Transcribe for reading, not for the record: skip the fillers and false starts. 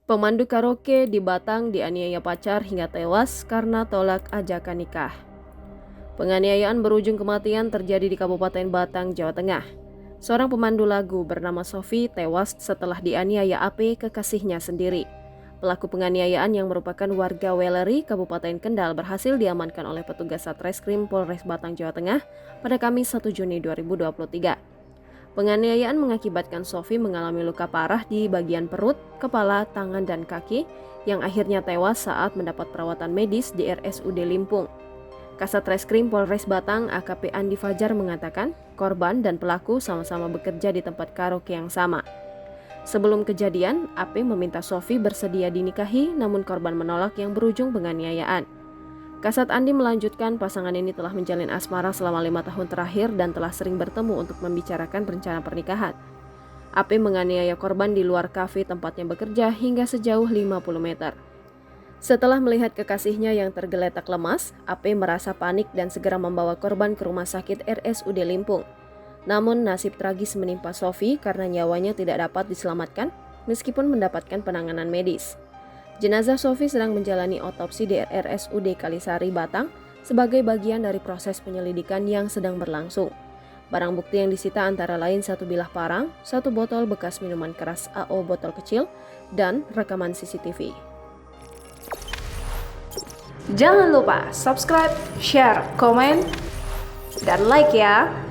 Pemandu karaoke di Batang dianiaya pacar hingga tewas karena tolak ajakan nikah. Penganiayaan berujung kematian terjadi di Kabupaten Batang, Jawa Tengah. Seorang pemandu lagu bernama Sofi tewas setelah dianiaya AP kekasihnya sendiri. Pelaku penganiayaan yang merupakan warga Weleri, Kabupaten Kendal berhasil diamankan oleh petugas Satreskrim Polres Batang, Jawa Tengah pada Kamis 1 Juni 2023. Penganiayaan mengakibatkan Sofi mengalami luka parah di bagian perut, kepala, tangan, dan kaki yang akhirnya tewas saat mendapat perawatan medis di RSUD Limpung. Kasat Reskrim Polres Batang AKP Andi Fajar mengatakan korban dan pelaku sama-sama bekerja di tempat karaoke yang sama. Sebelum kejadian, AP meminta Sofi bersedia dinikahi namun korban menolak yang berujung penganiayaan. Kasat Andi melanjutkan pasangan ini telah menjalin asmara selama 5 tahun terakhir dan telah sering bertemu untuk membicarakan rencana pernikahan. AP menganiaya korban di luar kafe tempatnya bekerja hingga sejauh 50 meter. Setelah melihat kekasihnya yang tergeletak lemas, AP merasa panik dan segera membawa korban ke rumah sakit RSUD Limpung. Namun nasib tragis menimpa Sofi karena nyawanya tidak dapat diselamatkan meskipun mendapatkan penanganan medis. Jenazah Sofi sedang menjalani otopsi di RSUD Kalisari, Batang sebagai bagian dari proses penyelidikan yang sedang berlangsung. Barang bukti yang disita antara lain 1 bilah parang, 1 botol bekas minuman keras AO botol kecil, dan rekaman CCTV. Jangan lupa subscribe, share, komen, dan like ya!